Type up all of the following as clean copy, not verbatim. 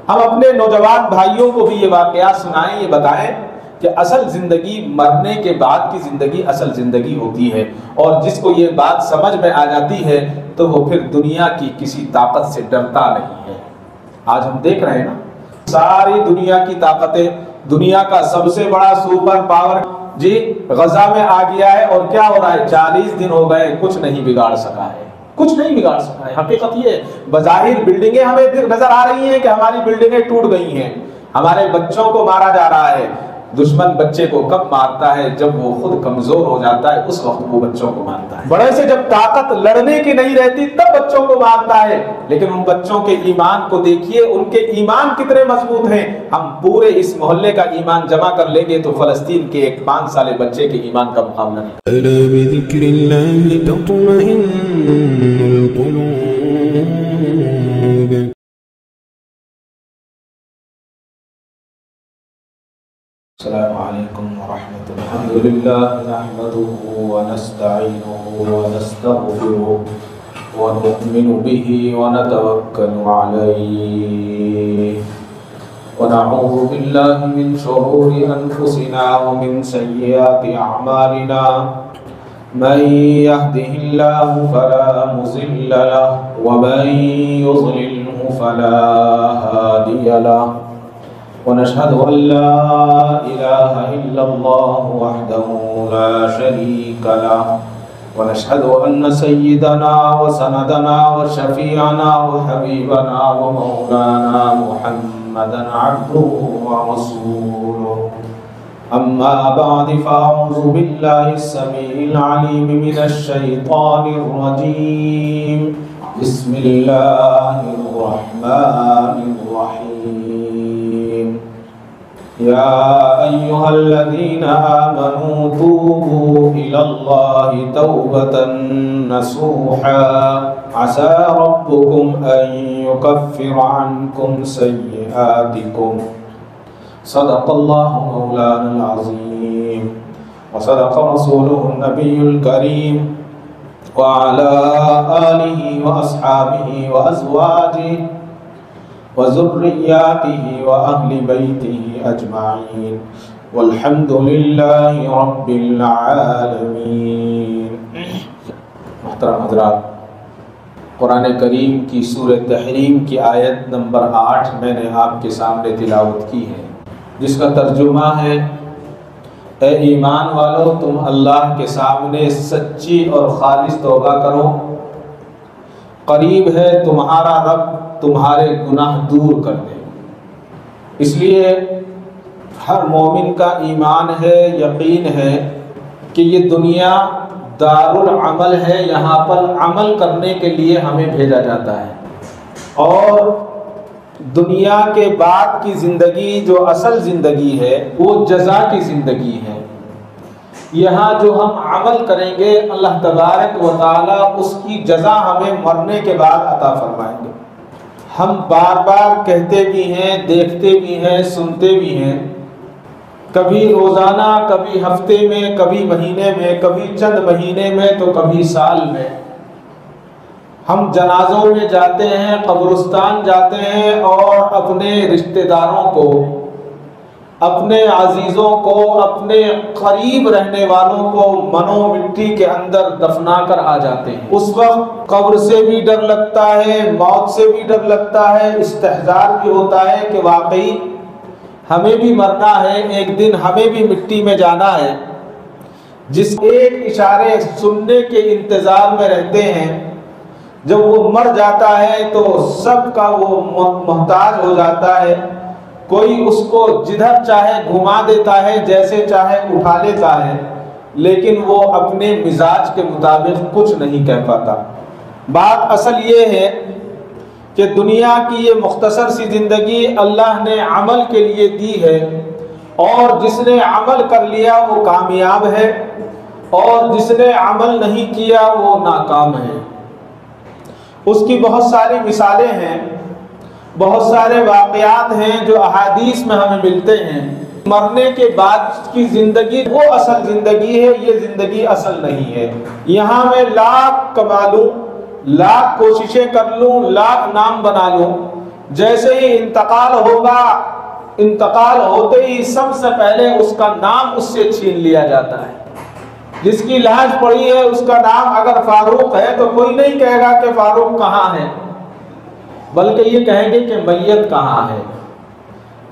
ہم اپنے نوجوان بھائیوں کو بھی یہ واقعات سنائیں، یہ بتائیں کہ اصل زندگی مرنے کے بعد کی زندگی اصل زندگی ہوتی ہے، اور جس کو یہ بات سمجھ میں آ جاتی ہے تو وہ پھر دنیا کی کسی طاقت سے ڈرتا نہیں ہے۔ آج ہم دیکھ رہے ہیں نا، ساری دنیا کی طاقتیں، دنیا کا سب سے بڑا سپر پاور جی غزہ میں آ گیا ہے، اور کیا ہو رہا ہے؟ 40 دن ہو گئے، کچھ نہیں بگاڑ سکا ہے، کچھ نہیں بگاڑ سکا ہے۔ حقیقت یہ بظاہر بلڈنگیں ہمیں نظر آ رہی ہیں کہ ہماری بلڈنگیں ٹوٹ گئی ہیں، ہمارے بچوں کو مارا جا رہا ہے۔ دشمن بچے کو کب مارتا ہے؟ جب وہ خود کمزور ہو جاتا ہے، اس وقت وہ بچوں کو مارتا ہے۔ بڑے سے جب طاقت لڑنے کی نہیں رہتی تب بچوں کو مارتا ہے، لیکن ان بچوں کے ایمان کو دیکھیے، ان کے ایمان کتنے مضبوط ہیں۔ ہم پورے اس محلے کا ایمان جمع کر لیں گے تو فلسطین کے ایک 5 سالے بچے کے ایمان کا مقابلہ نہیں۔ ألا بذكر الله تطمئن القلوب السلام علیکم ورحمۃ اللہ۔ الحمد للہ نحمده ونستعینه ونستغفره ونؤمن به ونتوکل علیہ ونعوذ باللہ من شرور انفسنا ومن سیئات اعمالنا، من يهده الله فلا مضل له ومن يضلله فلا هادي له، ونشهد أن لا إله إلا الله وحده لا شريك له، ونشهد أن سيدنا وسندنا وشفيعنا وحبيبنا ومولانا محمدا عبده ورسوله، أما بعد فأعوذ بالله السميع العليم من الشيطان الرجيم، بسم الله الرحمن الرحيم، يا أيها الذين آمنوا توبوا إلى الله توبة نصوحا عسى ربكم أن يكفر عنكم سيئاتكم، صدق الله مولانا العظيم وصدق رسوله النبي الكريم، وعلى آله وأصحابه وأزواجه وذرياته وأهل بيته أجمعين، والحمد لله رب العالمين۔ محترم حضرات، قرآن کریم کی سورہ تحریم کی آیت نمبر 8 میں نے آپ کے سامنے تلاوت کی ہے، جس کا ترجمہ ہے، اے ایمان والو تم اللہ کے سامنے سچی اور خالص توبہ کرو، قریب ہے تمہارا رب تمہارے گناہ دور کر دے۔ اس لیے ہر مومن کا ایمان ہے، یقین ہے کہ یہ دنیا دار العمل ہے، یہاں پر عمل کرنے کے لیے ہمیں بھیجا جاتا ہے، اور دنیا کے بعد کی زندگی جو اصل زندگی ہے وہ جزا کی زندگی ہے۔ یہاں جو ہم عمل کریں گے اللہ تبارک و تعالی اس کی جزا ہمیں مرنے کے بعد عطا فرمائیں گے۔ ہم بار بار کہتے بھی ہیں، دیکھتے بھی ہیں، سنتے بھی ہیں، کبھی روزانہ، کبھی ہفتے میں، کبھی مہینے میں، کبھی چند مہینے میں تو کبھی سال میں ہم جنازوں میں جاتے ہیں، قبرستان جاتے ہیں، اور اپنے رشتہ داروں کو، اپنے عزیزوں کو، اپنے قریب رہنے والوں کو منو مٹی کے اندر دفنا کر آ جاتے ہیں۔ اس وقت قبر سے بھی ڈر لگتا ہے، موت سے بھی ڈر لگتا ہے، استحضار بھی ہوتا ہے کہ واقعی ہمیں بھی مرنا ہے، ایک دن ہمیں بھی مٹی میں جانا ہے۔ جس ایک اشارے سننے کے انتظار میں رہتے ہیں، جب وہ مر جاتا ہے تو سب کا وہ محتاج ہو جاتا ہے، کوئی اس کو جدھر چاہے گھما دیتا ہے، جیسے چاہے اٹھا لیتا ہے، لیکن وہ اپنے مزاج کے مطابق کچھ نہیں کہہ پاتا۔ بات اصل یہ ہے کہ دنیا کی یہ مختصر سی زندگی اللہ نے عمل کے لیے دی ہے، اور جس نے عمل کر لیا وہ کامیاب ہے، اور جس نے عمل نہیں کیا وہ ناکام ہے۔ اس کی بہت ساری مثالیں ہیں، بہت سارے واقعات ہیں جو احادیث میں ہمیں ملتے ہیں۔ مرنے کے بعد کی زندگی وہ اصل زندگی ہے، یہ زندگی اصل نہیں ہے۔ یہاں میں لاکھ کما لوں، لاکھ کوششیں کر لوں، لاکھ نام بنا لوں، جیسے ہی انتقال ہوگا، انتقال ہوتے ہی سب سے پہلے اس کا نام اس سے چھین لیا جاتا ہے۔ جس کی لاش پڑی ہے اس کا نام اگر فاروق ہے تو کوئی نہیں کہے گا کہ فاروق کہاں ہے، بلکہ یہ کہیں گے کہ میت کہاں ہے۔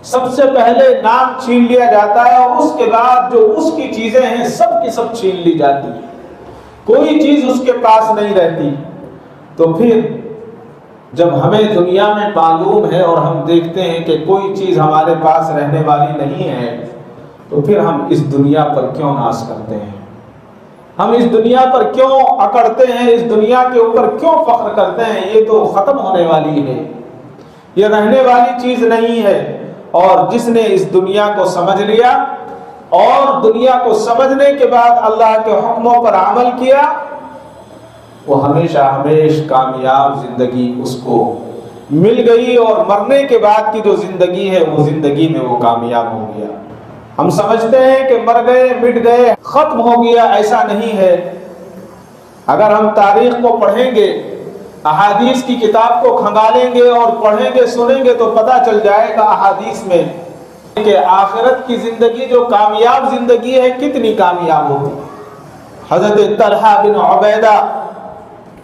سب سے پہلے نام چھین لیا جاتا ہے، اور اس کے بعد جو اس کی چیزیں ہیں سب کی سب چھین لی جاتی ہیں، کوئی چیز اس کے پاس نہیں رہتی۔ تو پھر جب ہمیں دنیا میں معلوم ہے اور ہم دیکھتے ہیں کہ کوئی چیز ہمارے پاس رہنے والی نہیں ہے، تو پھر ہم اس دنیا پر کیوں ناز کرتے ہیں؟ ہم اس دنیا پر کیوں اکڑتے ہیں؟ اس دنیا کے اوپر کیوں فخر کرتے ہیں؟ یہ تو ختم ہونے والی ہے، یہ رہنے والی چیز نہیں ہے۔ اور جس نے اس دنیا کو سمجھ لیا اور دنیا کو سمجھنے کے بعد اللہ کے حکموں پر عمل کیا، وہ ہمیشہ ہمیشہ کامیاب زندگی اس کو مل گئی، اور مرنے کے بعد کی جو زندگی ہے وہ زندگی میں وہ کامیاب ہو گیا۔ ہم سمجھتے ہیں کہ مر گئے، مٹ گئے، ختم ہو گیا، ایسا نہیں ہے۔ اگر ہم تاریخ کو پڑھیں گے، احادیث کی کتاب کو کھنگالیں گے اور پڑھیں گے، سنیں گے، تو پتہ چل جائے گا احادیث میں کہ آخرت کی زندگی جو کامیاب زندگی ہے کتنی کامیاب ہوگی۔ حضرت طلحہ بن عبیدہ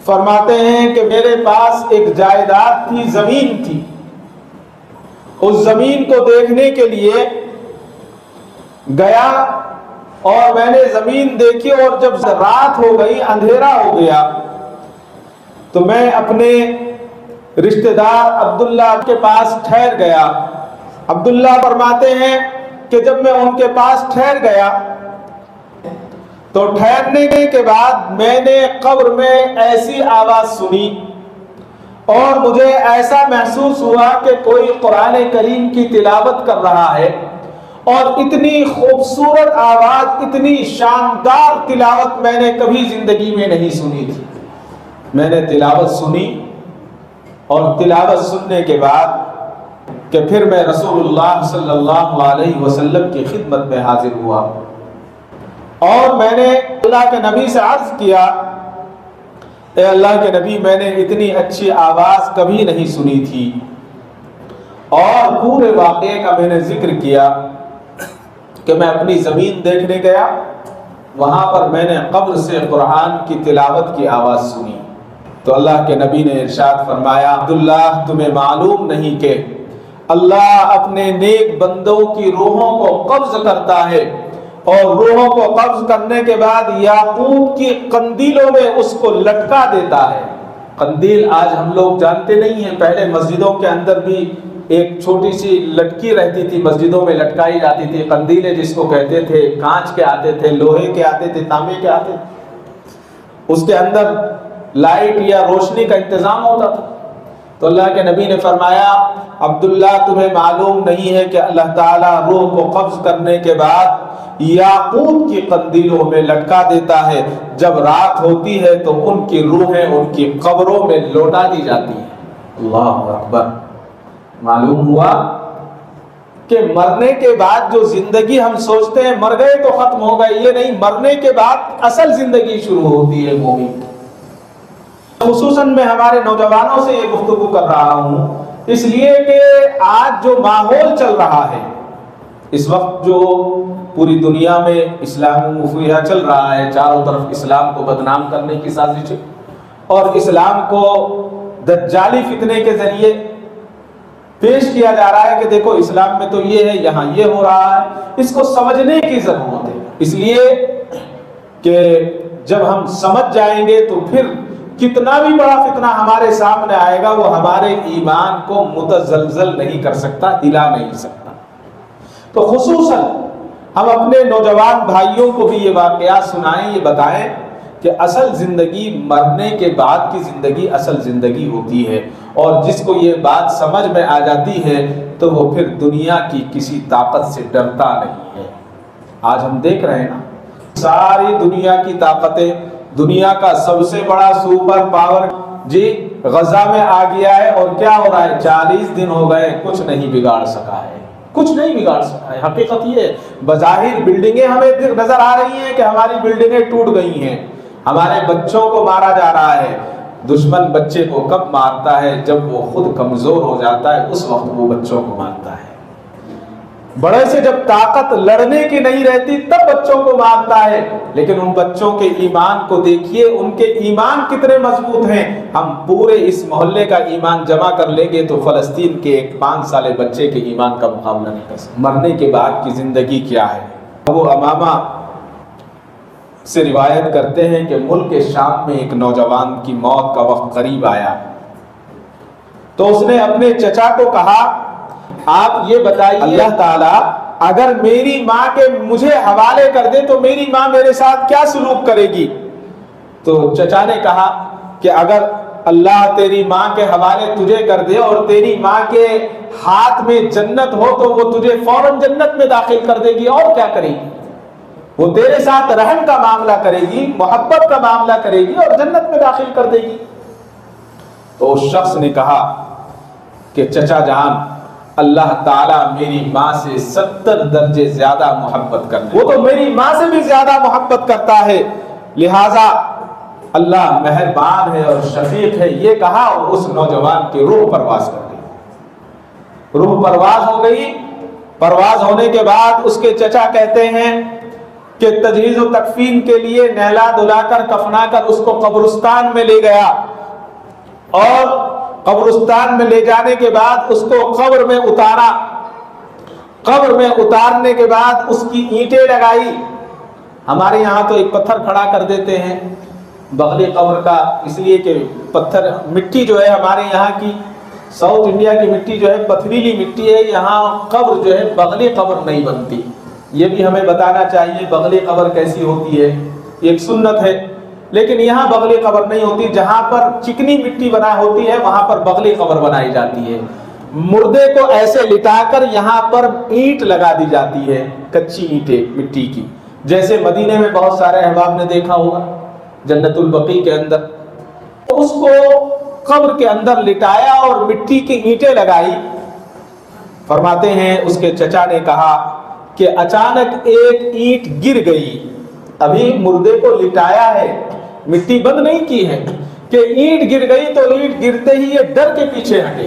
فرماتے ہیں کہ میرے پاس ایک جائیداد تھی، زمین تھی، اس زمین کو دیکھنے کے لیے گیا اور میں نے زمین دیکھی، اور جب رات ہو گئی، اندھیرا ہو گیا، تو میں اپنے رشتہ دار عبداللہ کے پاس ٹھہر گیا۔ عبداللہ فرماتے ہیں کہ جب میں ان کے پاس ٹھہر گیا تو ٹھہرنے کے بعد میں نے قبر میں ایسی آواز سنی اور مجھے ایسا محسوس ہوا کہ کوئی قرآن کریم کی تلاوت کر رہا ہے، اور اتنی خوبصورت آواز، اتنی شاندار تلاوت میں نے کبھی زندگی میں نہیں سنی تھی۔ میں نے تلاوت سنی، اور تلاوت سننے کے بعد کہ پھر میں رسول اللہ صلی اللہ علیہ وسلم کی خدمت میں حاضر ہوا، اور میں نے اللہ کے نبی سے عرض کیا، اے اللہ کے نبی، میں نے اتنی اچھی آواز کبھی نہیں سنی تھی، اور پورے واقعے کا میں نے ذکر کیا کہ میں اپنی زمین دیکھنے گیا، وہاں پر میں نے قبر سے قرآن کی تلاوت کی آواز سنی۔ تو اللہ کے نبی نے ارشاد فرمایا، عبداللہ تمہیں معلوم نہیں کہ اللہ اپنے نیک بندوں کی روحوں کو قبض کرتا ہے، اور روحوں کو قبض کرنے کے بعد یاقوت کی قندیلوں میں اس کو لٹکا دیتا ہے۔ قندیل آج ہم لوگ جانتے نہیں ہیں، پہلے مسجدوں کے اندر بھی ایک چھوٹی سی لٹکی رہتی تھی، مسجدوں میں لٹکائی جاتی تھی، قندیلیں جس کو کہتے تھے، کانچ کے آتے تھے، لوہے کے آتے تھے، تانبے کے آتے تھے، اس کے اندر لائٹ یا روشنی کا انتظام ہوتا تھا۔ تو اللہ کے نبی نے فرمایا، عبداللہ تمہیں معلوم نہیں ہے کہ اللہ تعالیٰ روح کو قبض کرنے کے بعد یاقوت کی قندیلوں میں لٹکا دیتا ہے، جب رات ہوتی ہے تو ان کی روحیں ان کی قبروں میں لوٹا دی جاتی ہیں۔ اللہ اکبر! معلوم ہوا کہ مرنے کے بعد جو زندگی ہم سوچتے ہیں مر گئے تو ختم ہو گئے، یہ نہیں، مرنے کے بعد اصل زندگی شروع ہوتی ہے مومن۔ خصوصاً میں ہمارے نوجوانوں سے یہ گفتگو کر رہا ہوں، اس لیے کہ آج جو ماحول چل رہا ہے، اس وقت جو پوری دنیا میں اسلام مفیہ چل رہا ہے، چاروں طرف اسلام کو بدنام کرنے کی سازش ہے، اور اسلام کو دجالی فتنے کے ذریعے پیش کیا جا رہا ہے کہ دیکھو اسلام میں تو یہ ہے، یہاں یہ ہو رہا ہے۔ اس کو سمجھنے کی ضرورت ہے، اس لیے کہ جب ہم سمجھ جائیں گے تو پھر کتنا بھی بڑا فتنہ ہمارے سامنے آئے گا وہ ہمارے ایمان کو متزلزل نہیں کر سکتا، ہلا نہیں سکتا۔ تو خصوصاً ہم اپنے نوجوان بھائیوں کو بھی یہ واقعات سنائیں، یہ بتائیں کہ اصل زندگی مرنے کے بعد کی زندگی اصل زندگی ہوتی ہے، اور جس کو یہ بات سمجھ میں آ جاتی ہے تو وہ پھر دنیا کی کسی طاقت سے ڈرتا نہیں ہے۔ آج ہم دیکھ رہے ہیں نا، ساری دنیا کی طاقتیں، دنیا کا سب سے بڑا سپر پاور جی غزہ میں آ گیا ہے، اور کیا ہو رہا ہے؟ 40 دن ہو گئے، کچھ نہیں بگاڑ سکا ہے، کچھ نہیں بگاڑ سکا ہے۔ حقیقت یہ ہے، بظاہر بلڈنگیں ہمیں نظر آ رہی ہیں کہ ہماری بلڈنگیں ٹوٹ گئی ہیں، ہمارے بچوں کو مارا جا رہا ہے، دشمن بچے کو کب مارتا ہے؟ جب وہ خود کمزور ہو جاتا ہے، اس وقت وہ بچوں کو مارتا ہے۔ بڑے سے جب طاقت لڑنے کی نہیں رہتی تب بچوں کو مارتا ہے، لیکن ان بچوں کے ایمان کو دیکھیے، ان کے ایمان کتنے مضبوط ہیں۔ ہم پورے اس محلے کا ایمان جمع کر لیں گے تو فلسطین کے ایک 5 سالے بچے کے ایمان کا مقابلہ نہیں کر سکتے۔ مرنے کے بعد کی زندگی کیا ہے؟ ابو امامہ سے روایت کرتے ہیں کہ ملک شام میں ایک نوجوان کی موت کا وقت قریب آیا تو اس نے اپنے چچا کو کہا، آپ یہ بتائیے اللہ تعالیٰ اگر میری ماں کے مجھے حوالے کر دے تو میری ماں میرے ساتھ کیا سلوک کرے گی؟ تو چچا نے کہا کہ اگر اللہ تیری ماں کے حوالے تجھے کر دے اور تیری ماں کے ہاتھ میں جنت ہو تو وہ تجھے فوراً جنت میں داخل کر دے گی، اور کیا کرے گی؟ وہ تیرے ساتھ رحم کا معاملہ کرے گی، محبت کا معاملہ کرے گی اور جنت میں داخل کر دے گی۔ تو اس شخص نے کہا کہ چچا جان، اللہ تعالیٰ میری ماں سے 70 درجے زیادہ محبت کرتا ہے، وہ تو میری ماں سے بھی زیادہ محبت کرتا ہے، لہٰذا اللہ مہربان ہے اور شفیق ہے۔ یہ کہا اور اس نوجوان کی روح پرواز کر گئی۔ روح پرواز ہو گئی۔ پرواز ہونے کے بعد اس کے چچا کہتے ہیں کہ تجہیز و تکفین کے لیے نہلا دھلا کر کفنا کر اس کو قبرستان میں لے گیا، اور قبرستان میں لے جانے کے بعد اس کو قبر میں اتارا۔ قبر میں اتارنے کے بعد اس کی اینٹیں لگائی۔ ہمارے یہاں تو ایک پتھر کھڑا کر دیتے ہیں بغلی قبر کا، اس لیے کہ پتھر مٹی جو ہے ہمارے یہاں کی، ساؤتھ انڈیا کی مٹی جو ہے پتھریلی مٹی ہے، یہاں قبر جو ہے بغلی قبر نہیں بنتی۔ یہ بھی ہمیں بتانا چاہیے بغلی قبر کیسی ہوتی ہے، ایک سنت ہے، لیکن یہاں بغلی قبر نہیں ہوتی۔ جہاں پر چکنی مٹی بنا ہوتی ہے وہاں پر بغلی قبر بنائی جاتی ہے۔ مردے کو ایسے لٹا کر یہاں پر اینٹ لگا دی جاتی ہے، کچی اینٹیں مٹی کی، جیسے مدینے میں بہت سارے احباب نے دیکھا ہوگا جنت البقیع کے اندر۔ اس کو قبر کے اندر لٹایا اور مٹی کی اینٹیں لگائی۔ فرماتے ہیں اس کے چچا نے کہا کہ اچانک ایک اینٹ گر گئی، ابھی مردے کو لٹایا ہے، مٹی بند نہیں کی ہے کہ اینٹ گر گئی، تو اینٹ گرتے ہی یہ ڈر کے پیچھے ہٹے۔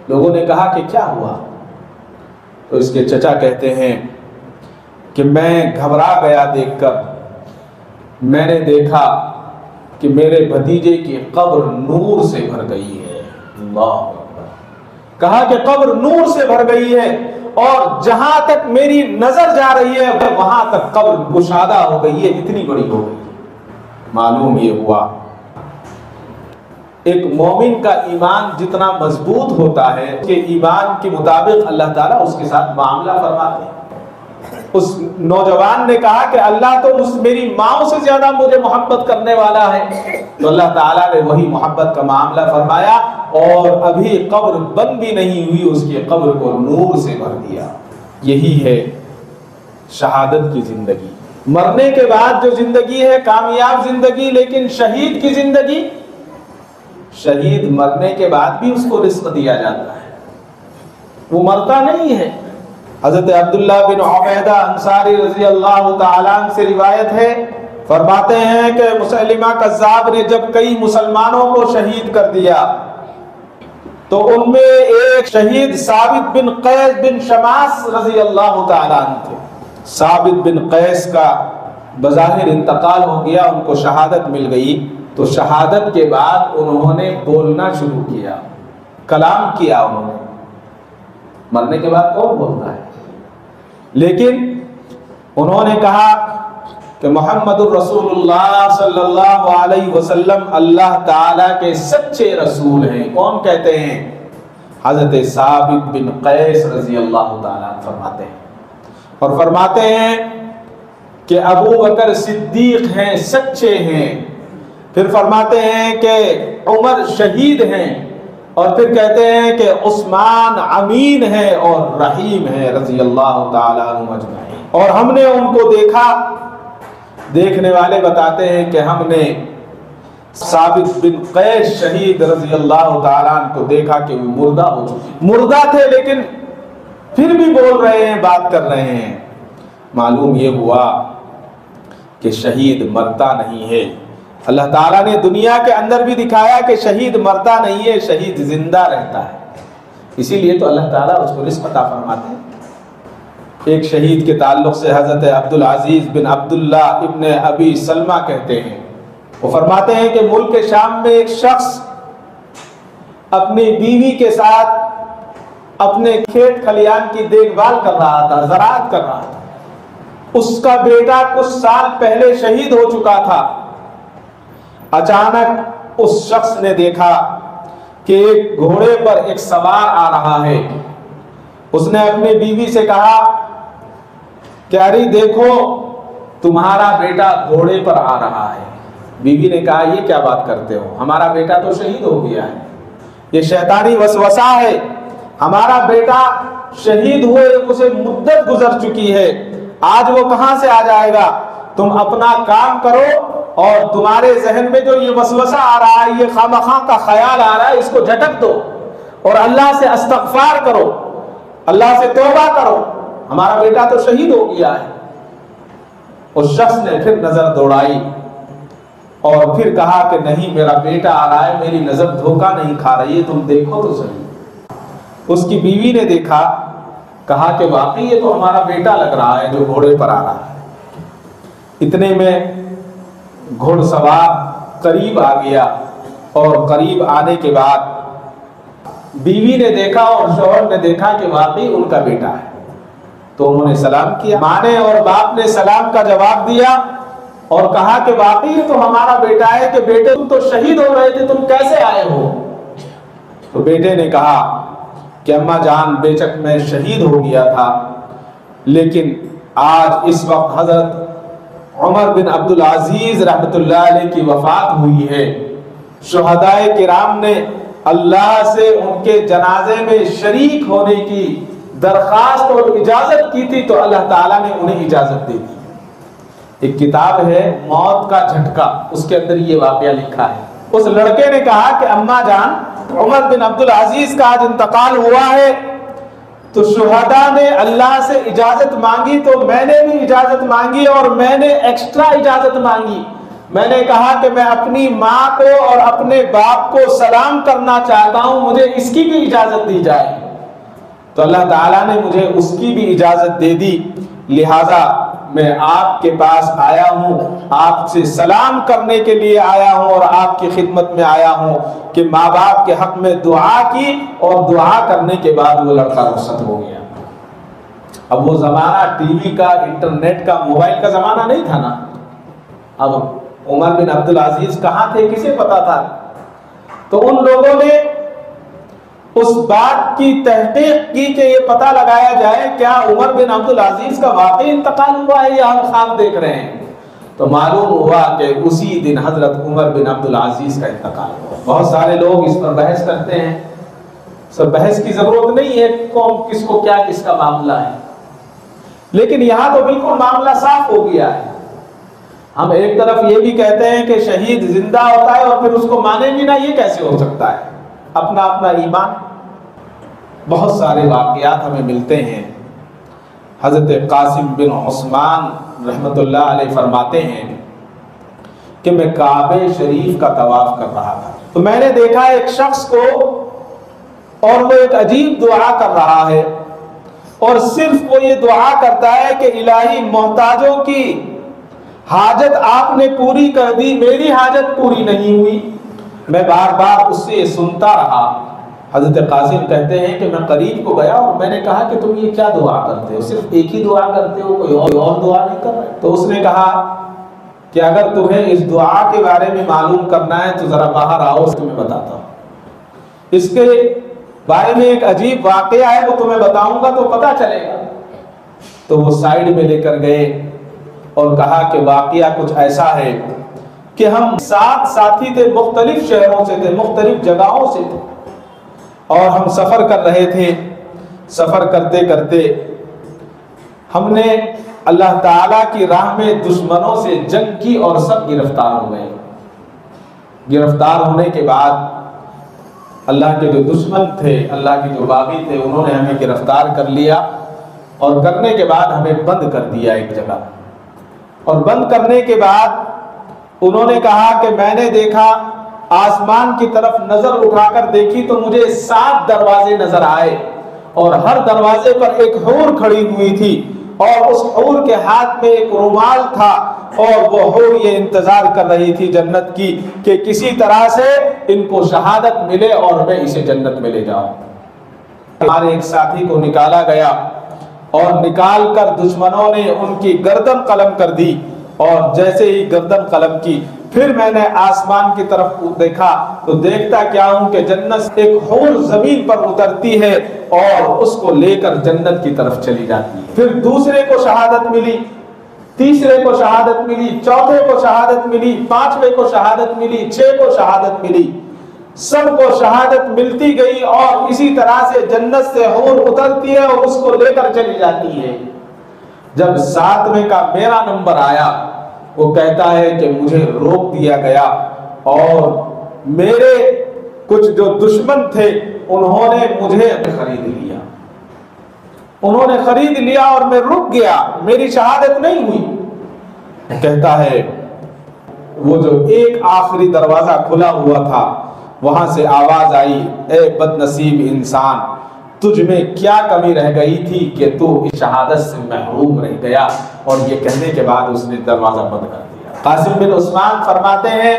لوگوں نے کہا کہ کیا ہوا؟ تو اس کے چچا کہتے ہیں کہ میں گھبرا گیا دیکھ کر، میں نے دیکھا کہ میرے بھتیجے کی قبر نور سے بھر گئی ہے۔ اللہ اکبر۔ کہا کہ قبر نور سے بھر گئی ہے اور جہاں تک میری نظر جا رہی ہے وہاں تک قبر گشادہ ہو گئی ہے، اتنی بڑی ہو گئی۔ معلوم یہ ہوا ایک مومن کا ایمان جتنا مضبوط ہوتا ہے اس کے ایمان کے مطابق اللہ تعالیٰ اس کے ساتھ معاملہ فرماتے ہیں۔ اس نوجوان نے کہا کہ اللہ تو میری ماں سے زیادہ مجھے محبت کرنے والا ہے، تو اللہ تعالیٰ نے وہی محبت کا معاملہ فرمایا اور ابھی قبر بند بھی نہیں ہوئی، اس کی قبر کو نور سے بھر دیا۔ یہی ہے شہادت کی زندگی، مرنے کے بعد جو زندگی ہے کامیاب زندگی۔ لیکن شہید کی زندگی، شہید مرنے کے بعد بھی اس کو رزق دیا جاتا ہے، وہ مرتا نہیں ہے۔ حضرت عبداللہ بن عبیدہ انصاری رضی اللہ تعالیٰ عنہ سے روایت ہے، فرماتے ہیں کہ مسلمہ کذاب نے جب کئی مسلمانوں کو شہید کر دیا تو ان میں ایک شہید ثابت بن قیس بن شماس رضی اللہ تعالیٰ عنہ تھے۔ ثابت بن قیس کا بظاہر انتقال ہو گیا، ان کو شہادت مل گئی، تو شہادت کے بعد انہوں نے بولنا شروع کیا، کلام کیا انہوں نے۔ مرنے کے بعد کون بولتا ہے؟ لیکن انہوں نے کہا کہ محمد الرسول اللہ صلی اللہ علیہ وسلم اللہ تعالیٰ کے سچے رسول ہیں۔ کون کہتے ہیں؟ حضرت ثابت بن قیس رضی اللہ تعالیٰ فرماتے ہیں، اور فرماتے ہیں کہ ابو بکر صدیق ہیں، سچے ہیں، پھر فرماتے ہیں کہ عمر شہید ہیں، اور پھر کہتے ہیں کہ عثمان امین ہے اور رحیم ہے رضی اللہ تعالیٰ عنہ اجمعین۔ اور ہم نے ان کو دیکھا، دیکھنے والے بتاتے ہیں کہ ہم نے ثابت بن قیس شہید رضی اللہ تعالیٰ عنہ کو دیکھا کہ وہ مردہ ہو چکے، مردہ تھے لیکن پھر بھی بول رہے ہیں، بات کر رہے ہیں۔ معلوم یہ ہوا کہ شہید مرتا نہیں ہے، اللہ تعالیٰ نے دنیا کے اندر بھی دکھایا کہ شہید مرتا نہیں ہے، شہید زندہ رہتا ہے، اسی لیے تو اللہ تعالیٰ اس کو رزق عطا فرماتے ہیں۔ ایک شہید کے تعلق سے حضرت عبدالعزیز بن عبداللہ ابن ابی سلمہ کہتے ہیں، وہ فرماتے ہیں کہ ملک شام میں ایک شخص اپنی بیوی کے ساتھ اپنے کھیت کھلیان کی دیکھ بھال کر رہا تھا، زراعت کر رہا تھا۔ اس کا بیٹا کچھ سال پہلے شہید ہو چکا تھا۔ اچانک اس شخص نے دیکھا کہ ایک گھوڑے پر ایک سوار آ رہا ہے۔ اس نے اپنی بیوی سے کہا کہ ارے دیکھو تمہارا بیٹا گھوڑے پر آ رہا ہے۔ بیوی نے کہا یہ کیا بات کرتے ہو، ہمارا بیٹا تو شہید ہو گیا ہے، یہ شیطانی وسوسہ ہے، ہمارا بیٹا شہید ہوئے اسے مدت گزر چکی ہے، آج وہ کہاں سے آ جائے گا، تم اپنا کام کرو اور تمہارے ذہن میں جو یہ وسوسہ آ رہا ہے، یہ خامخواہ کا خیال آ رہا ہے، اس کو جھٹک دو اور اللہ سے استغفار کرو، اللہ سے توبہ کرو، ہمارا بیٹا تو شہید ہو گیا ہے۔ اس شخص نے پھر نظر دوڑائی اور پھر کہا کہ نہیں، میرا بیٹا آ رہا ہے، میری نظر دھوکہ نہیں کھا رہی ہے، تم دیکھو تو صحیح۔ اس کی بیوی نے دیکھا، کہا کہ واقعی یہ تو ہمارا بیٹا لگ رہا ہے جو گھوڑے پر آ رہا ہے۔ اتنے میں گھوڑ سوار قریب آ گیا اور قریب آنے کے بعد بیوی نے دیکھا اور شوہر نے دیکھا کہ واقعی ان کا بیٹا ہے، تو انہوں نے سلام کیا۔ ماں نے اور باپ نے سلام کا جواب دیا اور کہا کہ واقعی یہ تو ہمارا بیٹا ہے، کہ بیٹے تم تو شہید ہو رہے تھے، تم کیسے آئے ہو؟ تو بیٹے نے کہا کہ اماں جان، بے شک میں شہید ہو گیا تھا، لیکن آج اس وقت حضرت عمر بن عبدالعزیز رحمۃ اللہ علیہ کی وفات ہوئی ہے، شہدائے کرام نے اللہ سے ان کے جنازے میں شریک ہونے کی درخواست اور اجازت کی تھی، تو اللہ تعالیٰ نے انہیں اجازت دے دی۔ ایک کتاب ہے موت کا جھٹکا، اس کے اندر یہ واقعہ لکھا ہے۔ اس لڑکے نے کہا کہ اماں جان، عمر بن عبدالعزیز کا آج انتقال ہوا ہے، تو شہداء نے اللہ سے اجازت مانگی، تو میں نے بھی اجازت مانگی اور میں نے ایکسٹرا اجازت مانگی۔ میں نے کہا کہ میں اپنی ماں کو اور اپنے باپ کو سلام کرنا چاہتا ہوں، مجھے اس کی بھی اجازت دی جائے، تو اللہ تعالیٰ نے مجھے اس کی بھی اجازت دے دی، لہٰذا میں آپ کے پاس آیا ہوں، آپ سے سلام کرنے کے لیے آیا ہوں اور آپ کی خدمت میں آیا ہوں کہ ماں باپ کے حق میں دعا کی، اور دعا کرنے کے بعد وہ لڑکا رخصت ہو گیا۔ اب وہ زمانہ ٹی وی کا، انٹرنیٹ کا، موبائل کا زمانہ نہیں تھا نا۔ اب عمر بن عبدالعزیز کہاں تھے، کسے پتا تھا؟ تو ان لوگوں نے اس بات کی تحقیق کی کہ یہ پتہ لگایا جائے کیا عمر بن عبدالعزیز کا واقعی انتقال ہوا ہے یا ہم خواب دیکھ رہے ہیں، تو معلوم ہوا کہ اسی دن حضرت عمر بن عبدالعزیز کا انتقال ہوا۔ بہت سارے لوگ اس پر بحث کرتے ہیں، سب بحث کی ضرورت نہیں ہے، کون کس کو کیا کس کا معاملہ ہے، لیکن یہاں تو بالکل معاملہ صاف ہو گیا ہے۔ ہم ایک طرف یہ بھی کہتے ہیں کہ شہید زندہ ہوتا ہے اور پھر اس کو مانیں بھی نہ، یہ کیسے ہو سکتا ہے؟ اپنا اپنا ایمان۔ بہت سارے واقعات ہمیں ملتے ہیں۔ حضرت قاسم بن عثمان رحمۃ اللہ علیہ فرماتے ہیں کہ میں کعبہ شریف کا طواف کر رہا تھا، تو میں نے دیکھا ایک شخص کو، اور وہ ایک عجیب دعا کر رہا ہے، اور صرف وہ یہ دعا کرتا ہے کہ الہی محتاجوں کی حاجت آپ نے پوری کر دی، میری حاجت پوری نہیں ہوئی۔ میں بار بار اس سے یہ سنتا رہا۔ حضرت قاسم کہتے ہیں کہ میں قریب کو گیا اور میں نے کہا کہ تم یہ کیا دعا کرتے ہو، صرف ایک ہی دعا کرتے ہو، کوئی اور دعا نہیں کر رہے؟ تو اس نے کہا کہ اگر تمہیں اس دعا کے بارے میں معلوم کرنا ہے تو ذرا باہر آؤ، تمہیں بتاتا ہوں۔ اس کے بارے میں ایک عجیب واقعہ ہے، وہ تمہیں بتاؤں گا تو پتہ چلے گا۔ تو وہ سائیڈ میں لے کر گئے اور کہا کہ واقعہ کچھ ایسا ہے کہ ہم 7 ساتھی تھے، مختلف شہروں سے تھے، مختلف جگہوں سے تھے، اور ہم سفر کر رہے تھے۔ سفر کرتے کرتے ہم نے اللہ تعالیٰ کی راہ میں دشمنوں سے جنگ کی اور سب گرفتار ہو گئے۔ گرفتار ہونے کے بعد اللہ کے جو دشمن تھے، اللہ کے جو باغی تھے، انہوں نے ہمیں گرفتار کر لیا، اور کرنے کے بعد ہمیں بند کر دیا ایک جگہ، اور بند کرنے کے بعد انہوں نے کہا کہ میں نے دیکھا، آسمان کی طرف نظر اٹھا کر دیکھی تو مجھے 7 دروازے نظر آئے، اور ہر دروازے پر ایک حور کھڑی ہوئی تھی، اور اس حور کے ہاتھ میں ایک رومال تھا، اور وہ حور یہ انتظار کر رہی تھی جنت کی کہ کسی طرح سے ان کو شہادت ملے اور میں اسے جنت میں لے جاؤں۔ ہمارے ایک ساتھی کو نکالا گیا، اور نکال کر دشمنوں نے ان کی گردن قلم کر دی، اور جیسے ہی گردن قلم کی، پھر میں نے آسمان کی طرف دیکھا تو دیکھتا کیا ہوں کہ جنت سے ایک حور زمین پر اترتی ہے اور اس کو لے کر جنت کی طرف چلی جاتی ہے۔ پھر دوسرے کو شہادت ملی، تیسرے کو شہادت ملی، چوتھے کو شہادت ملی، 5ویں کو شہادت ملی، 6 کو شہادت ملی، سب کو شہادت ملتی گئی، اور اسی طرح سے جنت سے حور اترتی ہے اور اس کو لے کر چلی جاتی ہے۔ جب 7ویں کا میرا نمبر آیا، وہ کہتا ہے کہ مجھے روک دیا گیا، اور میرے کچھ جو دشمن تھے انہوں نے مجھے خرید لیا، انہوں نے خرید لیا اور میں رک گیا، میری شہادت نہیں ہوئی۔ کہتا ہے وہ جو ایک آخری دروازہ کھلا ہوا تھا، وہاں سے آواز آئی، اے بد نصیب انسان، تجھ میں کیا کمی رہ گئی تھی کہ تو اس شہادت سے محروم رہ گیا؟ اور یہ کہنے کے بعد اس نے دروازہ بند کر دیا۔ قاسم بن عثمان فرماتے ہیں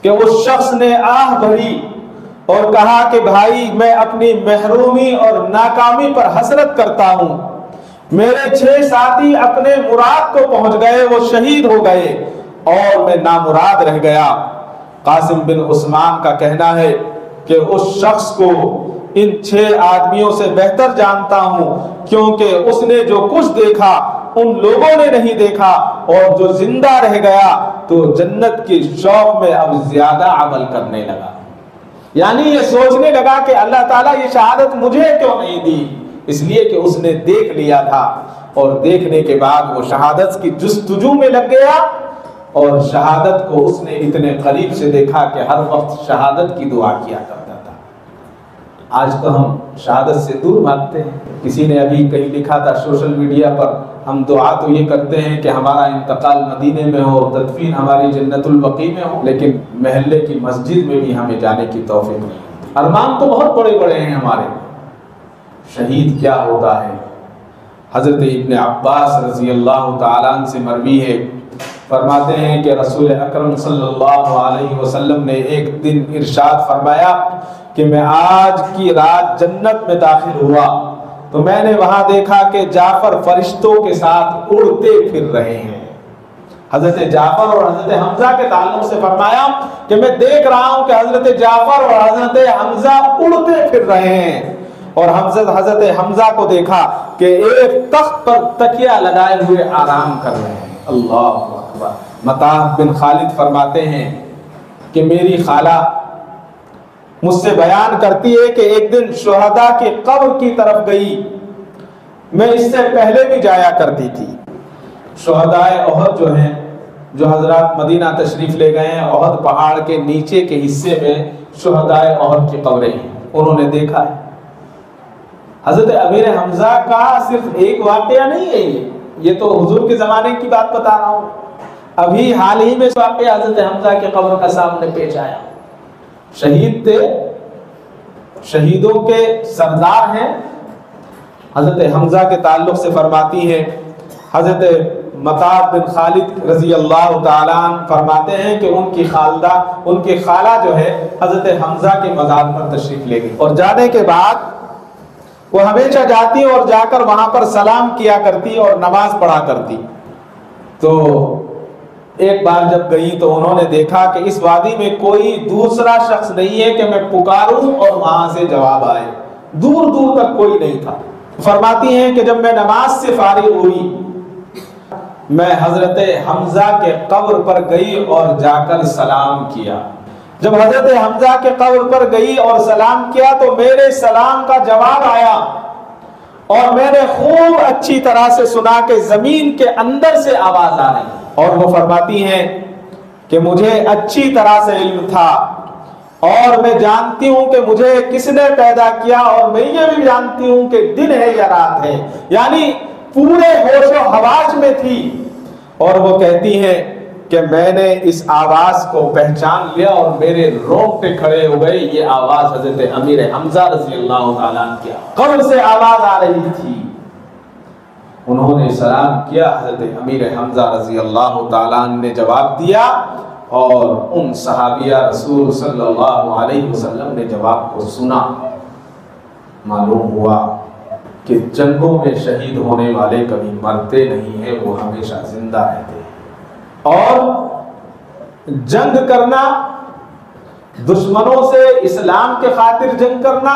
کہ اس شخص نے آہ بھری اور کہا کہ بھائی، میں اپنی محرومی اور ناکامی پر حسرت کرتا ہوں، میرے 6 ساتھی اپنے مراد کو پہنچ گئے، وہ شہید ہو گئے، اور میں نامراد رہ گیا۔ قاسم بن عثمان کا کہنا ہے کہ اس شخص کو ان 6 آدمیوں سے بہتر جانتا ہوں، کیونکہ اس نے جو کچھ دیکھا ان لوگوں نے نہیں دیکھا، اور جو زندہ رہ گیا تو جنت کی شوق میں اب زیادہ عمل کرنے لگا، یعنی یہ سوچنے لگا کہ اللہ تعالیٰ یہ شہادت مجھے کیوں نہیں دی؟ اس لیے کہ اس نے دیکھ لیا تھا، اور دیکھنے کے بعد وہ شہادت کی جستجو میں لگ گیا، اور شہادت کو اس نے اتنے قریب سے دیکھا کہ ہر وقت شہادت کی دعا کیا کرتا تھا۔ آج تو ہم شہادت سے دور بھاگتے ہیں۔ کسی نے ابھی کہیں لکھا تھا سوشل میڈیا پر، ہم دعا تو یہ کرتے ہیں کہ ہمارا انتقال مدینے میں ہو، تدفین ہماری جنت البقیع میں ہو، لیکن محلے کی مسجد میں بھی ہمیں جانے کی توفیق نہیں۔ ارمان تو بہت بڑے بڑے ہیں ہمارے، شہید کیا ہوتا ہے؟ حضرت ابن عباس رضی اللہ تعالیٰ عنہ سے مروی ہے، فرماتے ہیں کہ رسول اکرم صلی اللہ علیہ وسلم نے ایک دن ارشاد فرمایا کہ میں آج کی رات جنت میں داخل ہوا تو میں نے وہاں دیکھا کہ جعفر فرشتوں کے ساتھ اڑتے پھر رہے ہیں۔ حضرت جعفر اور حضرت حمزہ کے تعلق سے فرمایا کہ میں دیکھ رہا ہوں کہ حضرت جعفر اور حضرت حمزہ اڑتے پھر رہے ہیں، اور حضرت حمزہ کو دیکھا کہ ایک تخت پر تکیہ لگائے ہوئے آرام کر رہے ہیں۔ اللہ اکبر۔ مطاف بن خالد فرماتے ہیں کہ میری خالہ مجھ سے بیان کرتی ہے کہ ایک دن شہداء کی قبر کی طرف گئی، میں اس سے پہلے بھی جایا کرتی تھی۔ شہداء احد جو ہیں، جو حضرات مدینہ تشریف لے گئے ہیں، احد پہاڑ کے نیچے کے حصے میں شہداء احد کی قبریں ہیں، انہوں نے دیکھا ہے۔ حضرت امیر حمزہ کا صرف ایک واقعہ نہیں ہے یہ تو حضور کے زمانے کی بات بتا رہا ہوں، ابھی حال ہی میں واقعہ حضرت حمزہ کی قبر کا سامنے پیش آیا۔ شہید تھے، شہیدوں کے سردار ہیں۔ حضرت حمزہ کے تعلق سے فرماتی ہیں، حضرت مطاف بن خالد رضی اللہ تعالیٰ عنہ فرماتے ہیں کہ ان کی خالہ جو ہے حضرت حمزہ کے مزار پر تشریف لے گئی، اور جانے کے بعد وہ ہمیشہ جاتی اور جا کر وہاں پر سلام کیا کرتی اور نماز پڑھا کرتی۔ تو ایک بار جب گئی تو انہوں نے دیکھا کہ اس وادی میں کوئی دوسرا شخص نہیں ہے کہ میں پکاروں اور وہاں سے جواب آئے، دور دور تک کوئی نہیں تھا۔ فرماتی ہیں کہ جب میں نماز سے فارغ ہوئی میں حضرت حمزہ کے قبر پر گئی اور جا کر سلام کیا۔ جب حضرت حمزہ کے قبر پر گئی اور سلام کیا تو میرے سلام کا جواب آیا، اور میں نے خوب اچھی طرح سے سنا کہ زمین کے اندر سے آواز آ رہی، اور وہ فرماتی ہیں کہ مجھے اچھی طرح سے علم تھا، اور میں جانتی ہوں کہ مجھے کس نے پیدا کیا، اور میں یہ بھی جانتی ہوں کہ دن ہے یا رات ہے، یعنی پورے ہوش و حواس میں تھی۔ اور وہ کہتی ہیں کہ میں نے اس آواز کو پہچان لیا اور میرے رونگٹے کھڑے ہو گئے. یہ آواز حضرت امیر حمزہ رضی اللہ تعالیٰ عنہ کی قبر سے آواز آ رہی تھی. انہوں نے سلام کیا. حضرت امیر حمزہ رضی اللہ تعالیٰ عنہ نے جواب دیا اور ان صحابیہ رسول صلی اللہ علیہ وسلم نے جواب کو سنا. معلوم ہوا کہ جنگوں میں شہید ہونے والے کبھی مرتے نہیں ہیں, وہ ہمیشہ زندہ رہتے ہیں. اور جنگ کرنا, دشمنوں سے اسلام کے خاطر جنگ کرنا,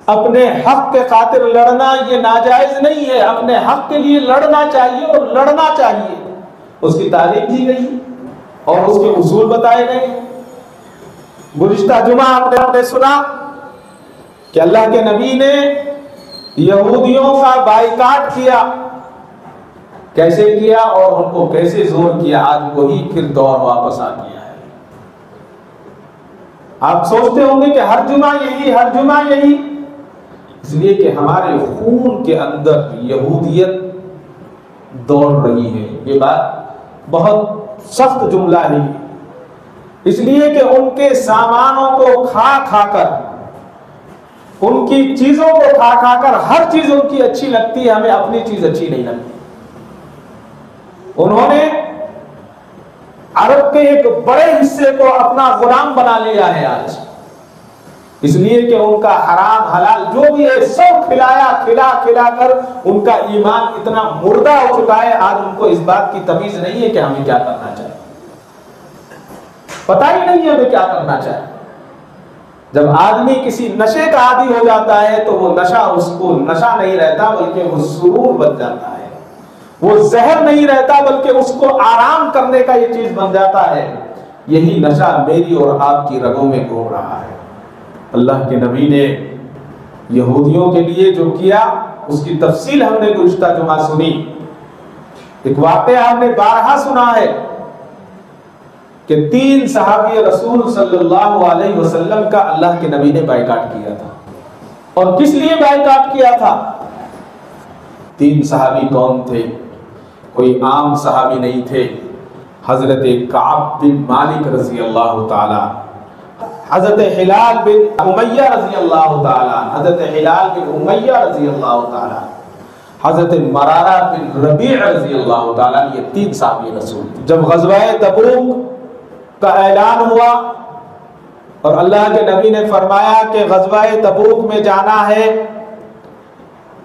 اپنے حق کے خاطر لڑنا, یہ ناجائز نہیں ہے. اپنے حق کے لیے لڑنا چاہیے اور لڑنا چاہیے. اس کی تعلیم دی گئی اور اس کے اصول بتائے گئے. گزشتہ جمعہ آپ نے سنا کہ اللہ کے نبی نے یہودیوں کا بائیکاٹ کیا. کیسے کیا اور ان کو کیسے زور کیا؟ آج وہی پھر دور واپس آ گیا ہے. آپ سوچتے ہوں گے کہ ہر جمعہ یہی, ہر جمعہ یہی. اس لیے کہ ہمارے خون کے اندر یہودیت دوڑ رہی ہے. یہ بات بہت سخت جملہ ہے. اس لیے کہ ان کے سامانوں کو کھا کھا کر, ان کی چیزوں کو کھا کھا کر ہر چیز ان کی اچھی لگتی ہے, ہمیں اپنی چیز اچھی نہیں لگتی. انہوں نے عرب کے ایک بڑے حصے کو اپنا غلام بنا لیا ہے آج. اس لیے کہ ان کا حرام حلال جو بھی ہے سب کھلایا, کھلا کر ان کا ایمان اتنا مردہ ہو چکا ہے. آج ان کو اس بات کی تمیز نہیں ہے کہ ہمیں کیا کرنا چاہیے. پتہ ہی نہیں ہے ہمیں کیا کرنا چاہیے. جب آدمی کسی نشے کا عادی ہو جاتا ہے تو وہ نشہ اس کو نشہ نہیں رہتا بلکہ وہ سرور بن جاتا ہے. وہ زہر نہیں رہتا بلکہ اس کو آرام کرنے کا یہ چیز بن جاتا ہے. یہی نشہ میری اور آپ کی رگوں میں گھوم رہا ہے. اللہ کے نبی نے یہودیوں کے لیے جو کیا اس کی تفصیل ہم نے گزشتہ جمعہ سنی. ایک واقعہ ہم نے بارہا سنا ہے کہ 3 صحابی رسول صلی اللہ علیہ وسلم کا اللہ کے نبی نے بائیکاٹ کیا تھا. اور کس لیے بائیکاٹ کیا تھا؟ 3 صحابی کون تھے؟ کوئی عام صحابی نہیں تھے. حضرت کعب بن مالک رضی اللہ تعالی, حضرت ہلال بن امیہ رضی اللہ تعالی, حضرت ہلال بن امیہ رضی اللہ تعالی, حضرت مرارہ بن ربیع رضی اللہ تعالی. یہ 3 صحابی رسول. جب غزوہ تبوک کا اعلان ہوا اور اللہ کے نبی نے فرمایا کہ غزوہ تبوک میں جانا ہے,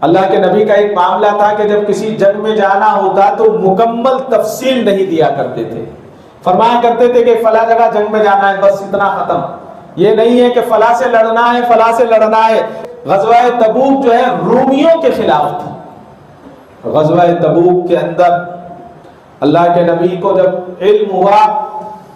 اللہ کے نبی کا ایک معاملہ تھا کہ جب کسی جنگ میں جانا ہوتا تو مکمل تفصیل نہیں دیا کرتے تھے. فرمایا کرتے تھے کہ فلاں جگہ جنگ میں جانا ہے, بس اتنا ختم. یہ نہیں ہے کہ فلاں سے لڑنا ہے, فلاں سے لڑنا ہے. غزوہ تبوک جو ہے رومیوں کے خلاف تھی. غزوہ تبوک کے اندر اللہ کے نبی کو جب علم ہوا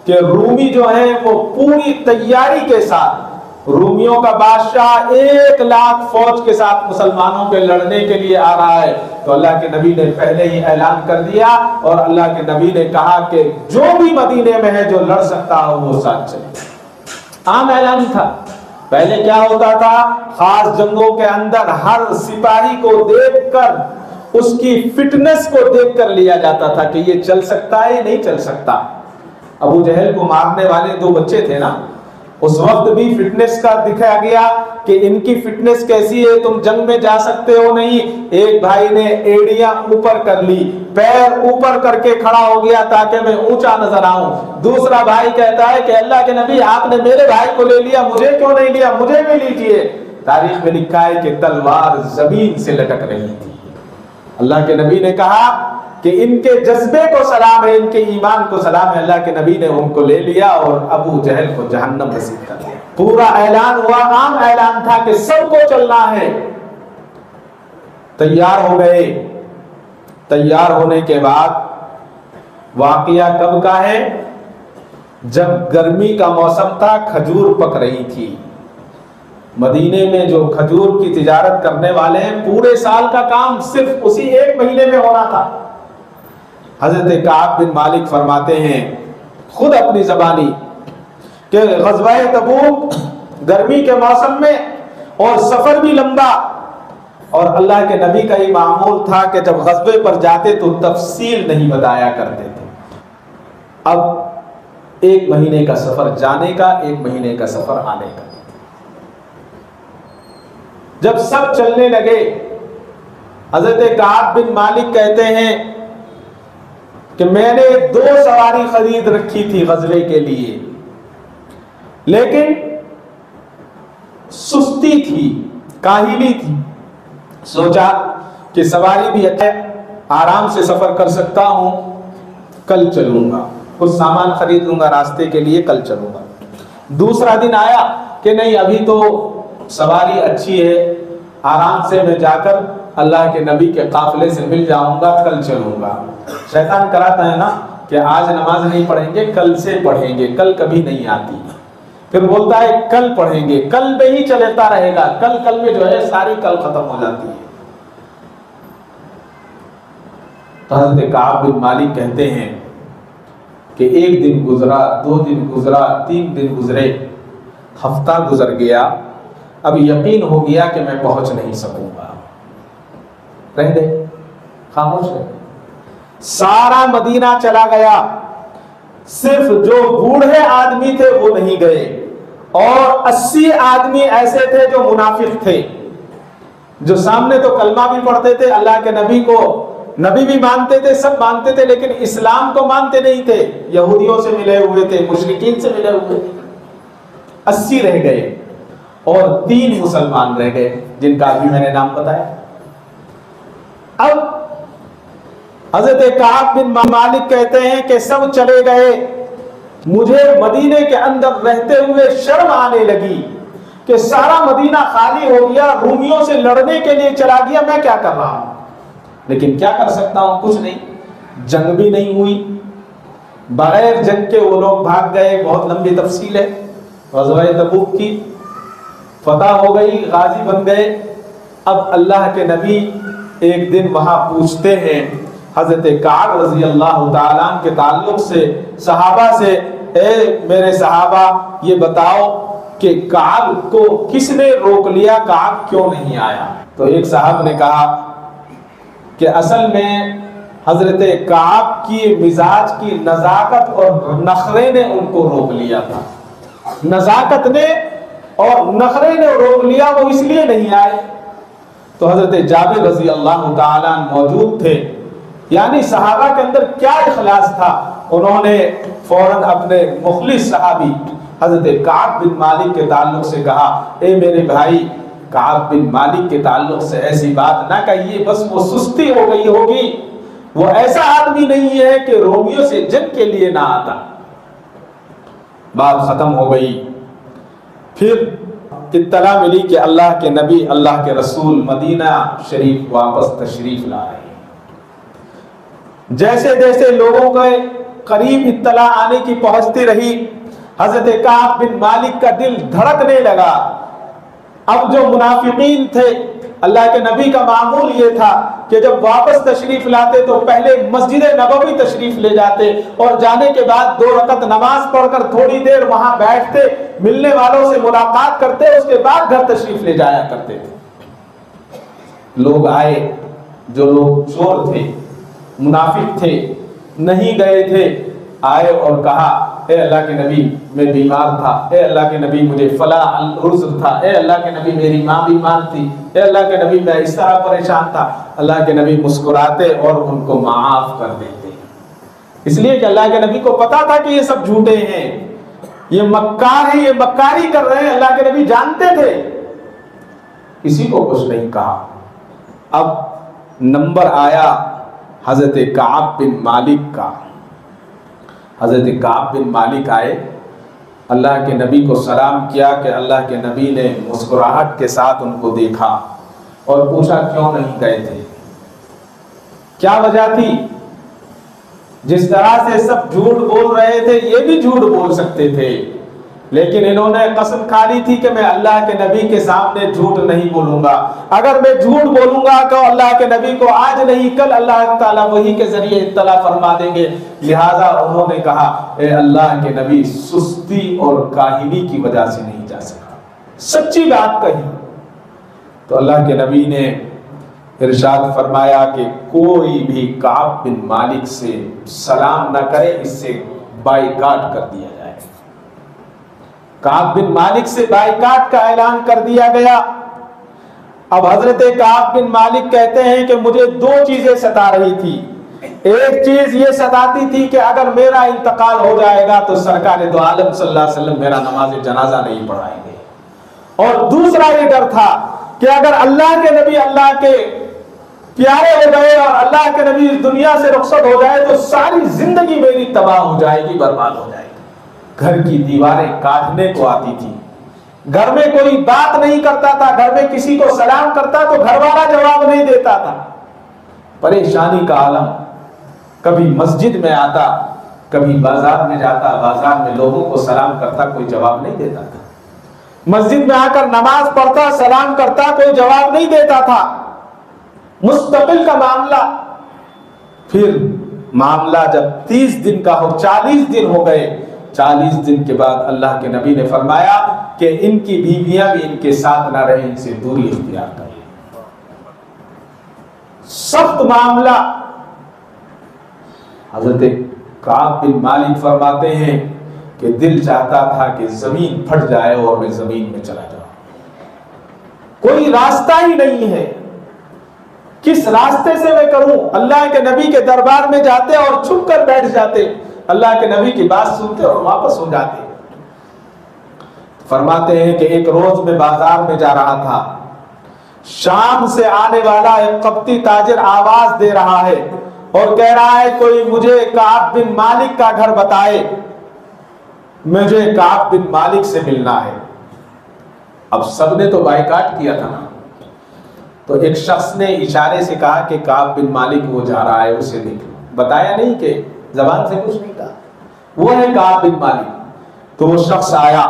کہ رومی جو ہیں وہ پوری تیاری کے ساتھ, رومیوں کا بادشاہ 1 لاکھ فوج کے ساتھ مسلمانوں کے لڑنے کے لیے آ رہا ہے, تو اللہ کے نبی نے پہلے ہی اعلان کر دیا اور اللہ کے نبی نے کہا کہ جو بھی مدینے میں ہے جو لڑ سکتا ہو وہ ساتھ چلے. عام اعلان تھا. پہلے کیا ہوتا تھا, خاص جنگوں کے اندر ہر سپاہی کو دیکھ کر, اس کی فٹنس کو دیکھ کر لیا جاتا تھا کہ یہ چل سکتا ہے یا نہیں چل سکتا. ابو جہل کو مارنے والے 2 بچے تھے نا, اس وقت بھی فٹنس کا دکھا گیا کہ ان کی فٹنس کیسی ہے, تم جنگ میں جا سکتے ہو نہیں. ایک بھائی نے ایڑیاں اوپر کر لی, پیر اوپر کر کے کھڑا ہو گیا تاکہ میں اونچا نظر آؤں. دوسرا بھائی کہتا ہے کہ اللہ کے نبی آپ نے میرے بھائی کو لے لیا, مجھے کیوں نہیں لیا, مجھے بھی لیجئے. تاریخ میں لکھا ہے کہ تلوار زمین سے لٹک رہی تھی. اللہ کے نبی نے کہا کہ ان کے جذبے کو سلام ہے, ان کے ایمان کو سلام ہے. اللہ کے نبی نے ان کو لے لیا اور ابو جہل کو جہنم نصیب کر دیا. پورا اعلان ہوا, عام اعلان تھا کہ سب کو چلنا ہے. تیار ہو گئے. تیار ہونے کے بعد واقعہ کب کا ہے؟ جب گرمی کا موسم تھا, کھجور پک رہی تھی. مدینے میں جو کھجور کی تجارت کرنے والے ہیں, پورے سال کا کام صرف اسی 1 مہینے میں ہونا تھا. حضرت کعب بن مالک فرماتے ہیں خود اپنی زبانی کہ غزوہ تبوک گرمی کے موسم میں اور سفر بھی لمبا, اور اللہ کے نبی کا یہ معمول تھا کہ جب غزوے پر جاتے تو تفصیل نہیں بتایا کرتے تھے. اب 1 مہینے کا سفر جانے کا، 1 مہینے کا سفر آنے کا۔ جب سب چلنے لگے، حضرت کعب بن مالک کہتے ہیں کہ میں نے 2 سواری خرید رکھی تھی غزوے کے لیے، لیکن سستی تھی، کاہلی تھی، سوچا کہ سواری بھی اچھا ہے، آرام سے سفر کر سکتا ہوں، کل چلوں گا، کچھ سامان خرید لوں گا راستے کے لیے، کل چلوں گا۔ دوسرا دن آیا کہ نہیں، ابھی تو سواری اچھی ہے، آرام سے میں جا کر اللہ کے نبی کے قافلے سے مل جاؤں گا، کل چلوں گا۔ شیطان کراتا ہے نا کہ آج نماز نہیں پڑھیں گے، کل سے پڑھیں گے، کل کبھی نہیں آتی، پھر بولتا ہے کل پڑھیں گے، کل میں ہی چلتا رہے گا، کل میں جو ہے ساری کل ختم ہو جاتی ہے۔ تو حضرت کعب بن مالک کہتے ہیں کہ 1 دن گزرا، 2 دن گزرا، 3 دن گزرے، ہفتہ گزر گیا، اب یقین ہو گیا کہ میں پہنچ نہیں سکوں گا، رہ گئے، خاموش رہ گئے۔ سارا مدینہ چلا گیا، صرف جو بوڑھے آدمی تھے وہ نہیں گئے، اور 80 آدمی ایسے تھے جو منافق تھے، جو سامنے تو کلمہ بھی پڑھتے تھے، اللہ کے نبی کو نبی بھی مانتے تھے، سب مانتے تھے، لیکن اسلام کو مانتے نہیں تھے، یہودیوں سے ملے ہوئے تھے، مشرکین سے ملے ہوئے تھے۔ 80 رہ گئے اور 3 مسلمان رہ گئے، جن کا ابھی میں نے نام بتایا۔ اب حضرت کعب بن مالک کہتے ہیں کہ سب چلے گئے، مجھے مدینے کے اندر رہتے ہوئے شرم آنے لگی کہ سارا مدینہ خالی ہو گیا، رومیوں سے لڑنے کے لیے چلا گیا، میں کیا کر رہا ہوں؟ لیکن کیا کر سکتا ہوں؟ کچھ نہیں، جنگ بھی نہیں ہوئی، بغیر جنگ کے وہ لوگ بھاگ گئے، بہت لمبی تفصیل ہے، غزوہ تبوک کی، فتح ہو گئی، غازی بن گئے۔ اب اللہ کے نبی ایک دن وہاں پوچھتے ہیں حضرت کعب رضی اللہ تعالیٰ عنہ کے تعلق سے، صحابہ سے، اے میرے صحابہ یہ بتاؤ کہ کعب کو کس نے روک لیا، کعب کیوں نہیں آیا؟ تو ایک صاحب نے کہا کہ اصل میں حضرت کعب کی مزاج کی نزاکت اور نخرے نے ان کو روک لیا تھا، نزاکت نے اور نخرے نے روک لیا، وہ اس لیے نہیں آئے۔ تو حضرت جابر رضی اللہ تعالیٰ موجود تھے، یعنی صحابہ کے اندر کیا اخلاص تھا، انہوں نے فوراً اپنے مخلص صحابی حضرت کعب بن مالک کے تعلق سے کہا، اے میرے بھائی، کعب بن مالک کے تعلق سے ایسی بات نہ کہیے، بس وہ سستی ہو گئی ہوگی، وہ ایسا آدمی نہیں ہے کہ رومیوں سے جنگ کے لیے نہ آتا۔ بات ختم ہو گئی۔ پھر اطلاع ملی کہ اللہ کے نبی، اللہ کے رسول مدینہ شریف واپس تشریف لا رہے ہیں۔ جیسے جیسے لوگوں کے قریب اطلاع آنے کی پہنچتی رہی، حضرت کعب بن مالک کا دل دھڑکنے لگا۔ اب جو منافقین تھے، اللہ کے نبی کا معمول یہ تھا کہ جب واپس تشریف لاتے تو پہلے مسجد نبوی تشریف لے جاتے، اور جانے کے بعد 2 رکعت نماز پڑھ کر تھوڑی دیر وہاں بیٹھتے، ملنے والوں سے ملاقات کرتے، اس کے بعد گھر تشریف لے جایا کرتے تھے۔ لوگ آئے، جو لوگ چور تھے، منافق تھے، نہیں گئے تھے، آئے اور کہا، اے اللہ کے نبی میں بیمار تھا، اے اللہ کے نبی مجھے فلاں عذر تھا، اے اللہ کے نبی میری ماں بیمار تھی، اے اللہ کے نبی میں اس طرح پریشان تھا۔ اللہ کے نبی مسکراتے اور ان کو معاف کر دیتے، اس لیے کہ اللہ کے نبی کو پتا تھا کہ یہ سب جھوٹے ہیں، یہ مکار ہیں، یہ مکاری کر رہے ہیں، اللہ کے نبی جانتے تھے، کسی کو کچھ نہیں کہا۔ اب نمبر آیا حضرت کعب بن مالک کا۔ حضرت کعب بن مالک آئے، اللہ کے نبی کو سلام کیا کہ اللہ کے نبی نے مسکراہٹ کے ساتھ ان کو دیکھا اور پوچھا کیوں نہیں گئے تھے، کیا وجہ تھی؟ جس طرح سے سب جھوٹ بول رہے تھے یہ بھی جھوٹ بول سکتے تھے، لیکن انہوں نے قسم کھا لی تھی کہ میں اللہ کے نبی کے سامنے جھوٹ نہیں بولوں گا، اگر میں جھوٹ بولوں گا تو اللہ کے نبی کو آج نہیں کل اللہ تعالیٰ وحی کے ذریعے اطلاع فرما دیں گے، لہٰذا انہوں نے کہا اے اللہ کے نبی سستی اور کاہلی کی وجہ سے نہیں جا سکا، سچی بات کہی۔ تو اللہ کے نبی نے ارشاد فرمایا کہ کوئی بھی کعب بن مالک سے سلام نہ کرے، اس سے بائیکاٹ کر دیا جائے۔ کعب بن مالک سے بائیکاٹ کا اعلان کر دیا گیا۔ اب حضرت کعب بن مالک کہتے ہیں کہ مجھے دو چیزیں ستا رہی تھی۔ ایک چیز یہ ستاتی تھی کہ اگر میرا انتقال ہو جائے گا تو سرکار دو عالم صلی اللہ علیہ وسلم میرا نماز جنازہ نہیں پڑھائیں گے، اور دوسرا یہ ڈر تھا کہ اگر اللہ کے نبی اللہ کے پیارے ہو گئے اور اللہ کے نبی اس دنیا سے رخصت ہو جائے تو ساری زندگی میری تباہ ہو جائے گی، برباد ہو جائے گی۔ گھر کی دیواریں کاٹنے کو آتی تھی، گھر میں کوئی بات نہیں کرتا تھا، گھر میں کسی کو سلام کرتا تو گھر والا جواب نہیں دیتا تھا۔ پریشانی کا عالم، کبھی مسجد میں آتا، کبھی بازار میں جاتا، بازار میں لوگوں کو سلام کرتا، کوئی جواب نہیں دیتا تھا۔ مسجد میں آ کر نماز پڑھتا، سلام کرتا، کوئی جواب نہیں دیتا تھا۔ مستقل کا معاملہ۔ پھر معاملہ جب 30 دن کا ہو، 40 دن ہو گئے، 40 دن کے بعد اللہ کے نبی نے فرمایا کہ ان کی بیویاں بھی ان کے ساتھ نہ رہیں، ان سے دوری اختیار کریں۔ سخت معاملہ۔ حضرت کعب بن مالک فرماتے ہیں کہ دل چاہتا تھا کہ زمین پھٹ جائے اور میں زمین میں چلا جاؤں، کوئی راستہ ہی نہیں ہے، کس راستے سے میں کروں؟ اللہ کے نبی کے دربار میں جاتے اور چھپ کر بیٹھ جاتے، اللہ کے نبی کی بات سنتے اور واپس ہو جاتے۔ فرماتے ہیں کہ ایک روز میں بازار میں جا رہا تھا، شام سے آنے والا ایک قبطی تاجر آواز دے رہا ہے اور کہہ رہا ہے کوئی مجھے کعب بن مالک کا گھر بتائے، مجھے کعب بن مالک سے ملنا ہے۔ اب سب نے تو بائیکاٹ کیا تھا نا، تو ایک شخص نے اشارے سے کہا کہ کعب بن مالک وہ جا رہا ہے، اسے دیکھ لو۔ بتایا نہیں کہ زبان سے کچھ نہیں کہا، وہ ہے کعب بن مالک۔ تو وہ شخص آیا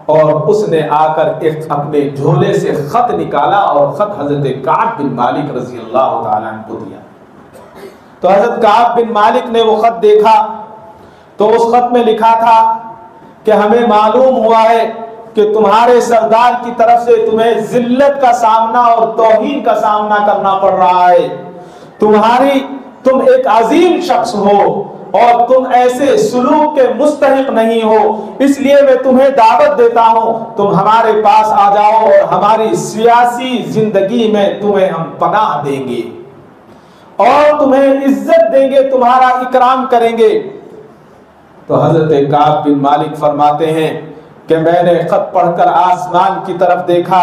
اور اس نے آ کر ایک اپنے جھولے سے خط نکالا اور خط حضرت کعب بن مالک رضی اللہ تعالیٰ عنہ کو دیا۔ تو حضرت کعب بن مالک نے وہ خط دیکھا تو اس خط میں لکھا تھا کہ ہمیں معلوم ہوا ہے کہ تمہارے سردار کی طرف سے تمہیں ذلت کا سامنا اور توہین کا سامنا کرنا پڑ رہا ہے، تم ایک عظیم شخص ہو اور تم ایسے سلوک کے مستحق نہیں ہو، اس لیے میں تمہیں دعوت دیتا ہوں تم ہمارے پاس آ جاؤ اور ہماری سیاسی زندگی میں تمہیں ہم پناہ دیں گے اور تمہیں عزت دیں گے، تمہارا اکرام کریں گے۔ تو حضرت کعب بن مالک فرماتے ہیں کہ میں نے خط پڑھ کر آسمان کی طرف دیکھا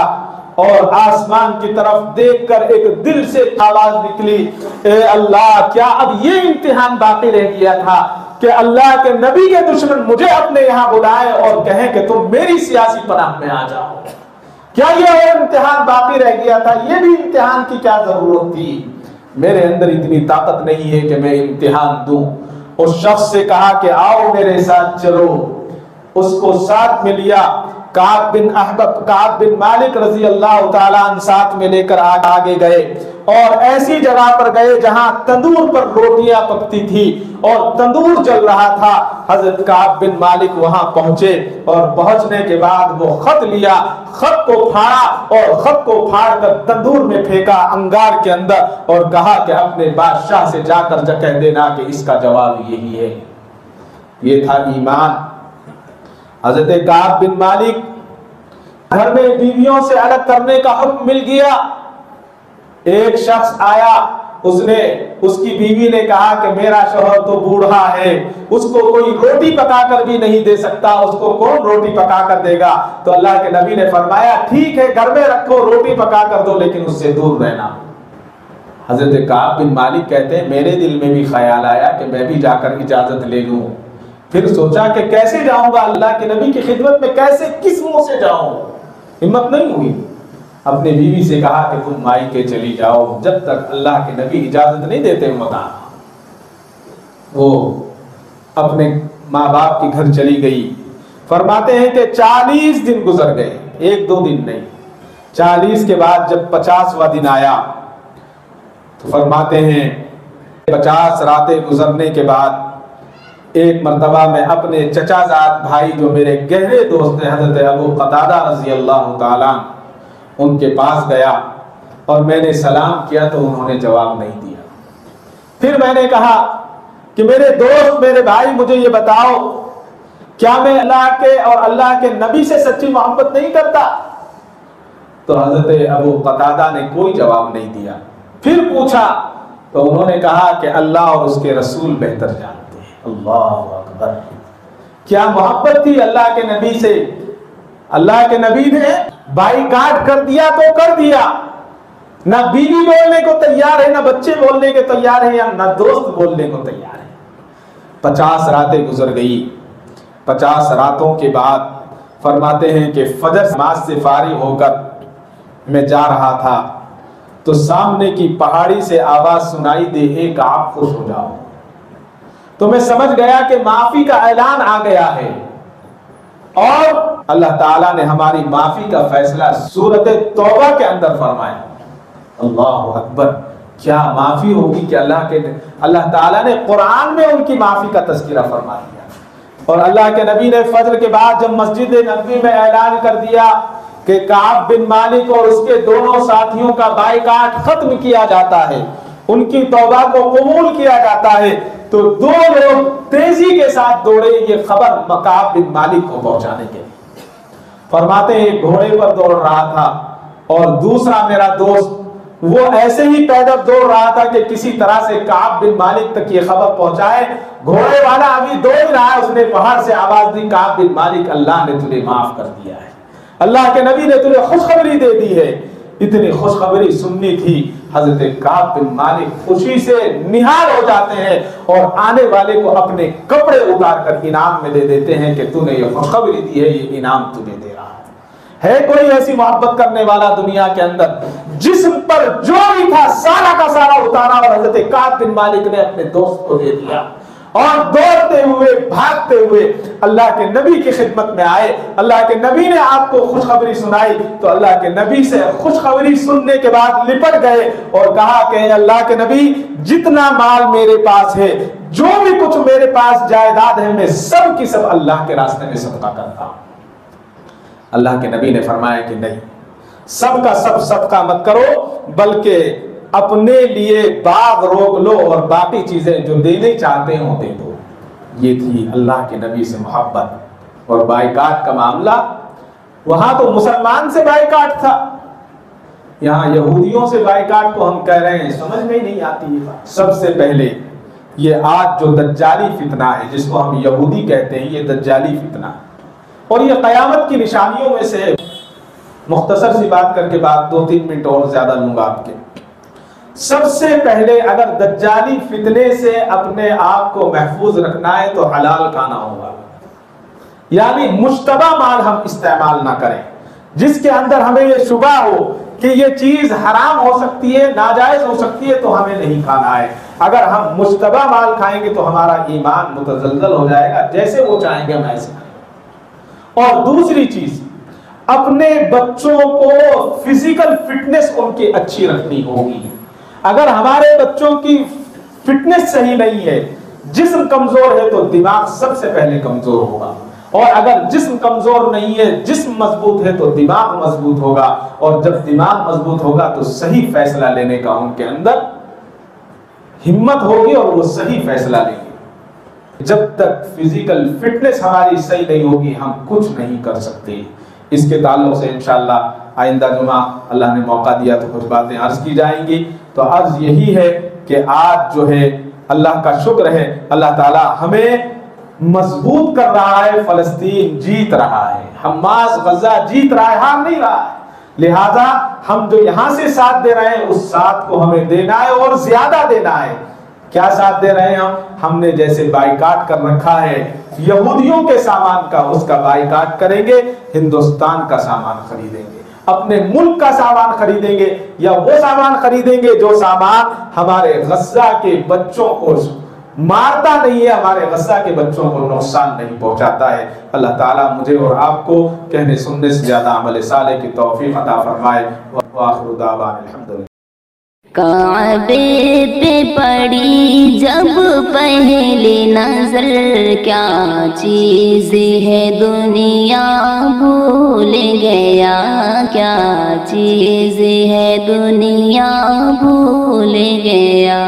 اور آسمان کی طرف دیکھ کر ایک دل سے آواز نکلی، اے اللہ، کیا اب یہ امتحان باقی رہ گیا تھا کہ اللہ کے نبی کے دشمن مجھے اپنے یہاں بلائے اور کہیں کہ تم میری سیاسی پناہ میں آ جاؤ؟ کیا یہ اور امتحان باقی رہ گیا تھا؟ یہ بھی امتحان کی کیا ضرورت تھی؟ میرے اندر اتنی طاقت نہیں ہے کہ میں امتحان دوں۔ اس شخص سے کہا کہ آؤ میرے ساتھ چلو، اس کو ساتھ میں لیا۔ کعب بن مالک رضی اللہ تعالیٰ عنہ ساتھ میں لے کر آگے گئے اور ایسی جگہ پر گئے جہاں تندور پر روٹیاں پکتی تھی اور تندور جل رہا تھا۔ حضرت کعب بن مالک وہاں پہنچے اور پہنچنے کے بعد وہ خط لیا، خط کو پھاڑا اور خط کو پھاڑ کر تندور میں پھینکا انگار کے اندر اور کہا کہ اپنے بادشاہ سے جا کر کہہ دینا کہ اس کا جواب یہی ہے۔ یہ تھا ایمان۔ حضرت کعب بن مالک گھر میں بیویوں سے الگ کرنے کا حکم مل گیا۔ ایک شخص آیا، اس کی بیوی نے کہا کہ میرا شوہر تو بوڑھا ہے، اس کو کوئی روٹی پکا کر بھی نہیں دے سکتا، اس کو کون روٹی پکا کر دے گا؟ تو اللہ کے نبی نے فرمایا ٹھیک ہے، گھر میں رکھو، روٹی پکا کر دو، لیکن اس سے دور رہنا۔ حضرت کعب بن مالک کہتے ہیں میرے دل میں بھی خیال آیا کہ میں بھی جا کر اجازت لے لوں۔ پھر سوچا کہ کیسے جاؤں گا اللہ کے نبی کی خدمت میں، کیسے کس منہ سے جاؤں؟ ہمت نہیں ہوئی۔ اپنے بیوی سے کہا کہ تم مائکے چلی جاؤ، جب تک اللہ کے نبی اجازت نہیں دیتے مت آنا۔ وہ اپنے ماں باپ کے گھر چلی گئی۔ فرماتے ہیں کہ 40 دن گزر گئے، 1-2 دن نہیں، 40 کے بعد جب 50واں دن آیا تو فرماتے ہیں 50 راتیں گزرنے کے بعد ایک مرتبہ میں اپنے چچا زاد بھائی جو میرے گہرے دوست ہیں حضرت ابو قتادہ رضی اللہ تعالیٰ ان کے پاس گیا اور میں نے سلام کیا تو انہوں نے جواب نہیں دیا۔ پھر میں نے کہا کہ میرے دوست، میرے بھائی، مجھے یہ بتاؤ کیا میں اللہ کے اور اللہ کے نبی سے سچی محبت نہیں کرتا؟ تو حضرت ابو قتادہ نے کوئی جواب نہیں دیا. پھر پوچھا تو انہوں نے کہا کہ اللہ اور اس کے رسول بہتر جانتے ہیں. اللہ اکبر! کیا محبت تھی اللہ کے نبی سے. اللہ کے نبی نے بائیکاٹ کر دیا تو کر دیا. نہ بیوی بولنے کو تیار ہے، نہ بچے بولنے کے تیار ہیں، یا نہ دوست بولنے کو تیار ہے. 50 راتیں گزر گئی. 50 راتوں کے بعد فرماتے ہیں کہ فجر نماز سے فارغ ہو کر میں جا رہا تھا تو سامنے کی پہاڑی سے آواز سنائی دے، ایک آپ خوش ہو جاؤ. تو میں سمجھ گیا کہ معافی کا اعلان آ گیا ہے، اور اللہ تعالیٰ نے ہماری معافی کا فیصلہ سورۃ توبہ کے اندر فرمایا. اللہ اکبر! کیا معافی ہوگی کہ اللہ تعالیٰ نے قرآن میں ان کی معافی کا تذکرہ فرما دیا. اور اللہ کے نبی نے فجر کے بعد جب مسجد نبوی میں اعلان کر دیا کہ کعب بن مالک اور اس کے دونوں ساتھیوں کا بائیکاٹ ختم کیا جاتا ہے، ان کی توبہ کو قبول کیا جاتا ہے، تو 2 لوگ تیزی کے ساتھ دوڑے یہ خبر کعب بن مالک کو پہنچانے کے لیے. فرماتے ہیں ایک گھوڑے پر دوڑ رہا تھا اور دوسرا میرا دوست وہ ایسے ہی پیدل دوڑ رہا تھا کہ کسی طرح سے کعب بن مالک تک یہ خبر پہنچائے. گھوڑے والا ابھی دوڑ رہا ہے، اس نے باہر سے آواز دی، کعب بن مالک اللہ نے تجھے معاف کر دیا ہے، اللہ کے نبی نے تجھے خوشخبری دے دی ہے. اتنی خوشخبری سننی تھی. حضرت کعب بن مالک خوشی سے نہال ہو جاتے ہیں اور آنے والے کو اپنے کپڑے اتار کر انعام میں دے دیتے ہیں کہ تو نے یہ خوشخبری دی ہے، یہ انعام تجھے دے رہا ہے. کوئی ایسی محبت کرنے والا دنیا کے اندر؟ جسم پر جو بھی تھا سارا کا سارا اتارا اور حضرت کعب بن مالک نے اپنے دوست کو دے دیا، اور دوڑتے ہوئے بھاگتے ہوئے اللہ کے نبی کی خدمت میں آئے. اللہ کے نبی نے آپ کو خوشخبری سنائی تو اللہ کے نبی سے خوشخبری سننے کے بعد لپٹ گئے اور کہا کہ اللہ کے نبی، جتنا مال میرے پاس ہے، جو بھی کچھ میرے پاس جائیداد ہے، میں سب کی سب اللہ کے راستے میں صدقہ کرتا ہوں. اللہ کے نبی نے فرمایا کہ نہیں، سب کا سب صدقہ مت کرو، بلکہ اپنے لیے باغ روک لو اور باقی چیزیں جو دینے چاہتے ہو دے دو. یہ تھی اللہ کے نبی سے محبت. اور بائیکاٹ کا معاملہ، وہاں تو مسلمان سے بائیکاٹ تھا، یہاں یہودیوں سے بائیکاٹ کو ہم کہہ رہے ہیں، سمجھ میں ہی نہیں آتی. سب سے پہلے یہ آج جو دجالی فتنہ ہے، جس کو ہم یہودی کہتے ہیں، یہ دجالی فتنہ ہے اور یہ قیامت کی نشانیوں میں سے. مختصر سی بات کر کے بعد 2-3 منٹ اور زیادہ لوں گا آپ کے. سب سے پہلے اگر دجالی فتنے سے اپنے آپ کو محفوظ رکھنا ہے تو حلال کھانا ہوگا، یعنی مشتبہ مال ہم استعمال نہ کریں، جس کے اندر ہمیں یہ شبہ ہو کہ یہ چیز حرام ہو سکتی ہے، ناجائز ہو سکتی ہے، تو ہمیں نہیں کھانا ہے. اگر ہم مشتبہ مال کھائیں گے تو ہمارا ایمان متزلزل ہو جائے گا، جیسے وہ چاہیں گے ہم ایسے. اور دوسری چیز، اپنے بچوں کو فزیکل فٹنس ان کی اچھی رکھنی ہوگی. اگر ہمارے بچوں کی فٹنس صحیح نہیں ہے، جسم کمزور ہے، تو دماغ سب سے پہلے کمزور ہوگا. اور اگر جسم کمزور نہیں ہے، جسم مضبوط ہے، تو دماغ مضبوط ہوگا. اور جب دماغ مضبوط ہوگا تو صحیح فیصلہ لینے کا ان کے اندر ہمت ہوگی اور وہ صحیح فیصلہ لیں گے. جب تک فزیکل فٹنس ہماری صحیح نہیں ہوگی ہم کچھ نہیں کر سکتے. اس کے تعلق سے انشاءاللہ آئندہ جمعہ اللہ نے موقع دیا تو کچھ باتیں عرض کی جائیں گی. تو عرض یہی ہے کہ آج جو ہے اللہ کا شکر ہے، اللہ تعالی ہمیں مضبوط کر رہا ہے. فلسطین جیت رہا ہے، حماس غزہ جیت رہا ہے، ہار نہیں رہا ہے. لہذا ہم جو یہاں سے ساتھ دے رہے ہیں اس ساتھ کو ہمیں دینا ہے اور زیادہ دینا ہے. کیا ساتھ دے رہے ہیں ہم نے جیسے بائیکاٹ کر رکھا ہے یہودیوں کے سامان کا، اس کا بائیکاٹ کریں گے. ہندوستان کا سامان خریدیں گے، اپنے ملک کا سامان خریدیں گے، یا وہ سامان خریدیں گے جو سامان ہمارے غزہ کے بچوں کو مارتا نہیں ہے، ہمارے غزہ کے بچوں کو نقصان نہیں پہنچاتا ہے. اللہ تعالیٰ مجھے اور آپ کو کہنے سننے سے زیادہ عمل صالح کی توفیق عطا فرمائے. وآخر دعوانا الحمدللہ. کعبے پہ پڑی جب پہلی نظر، کیا چیز ہے دنیا بھول گیا، کیا چیز ہے دنیا بھول گیا.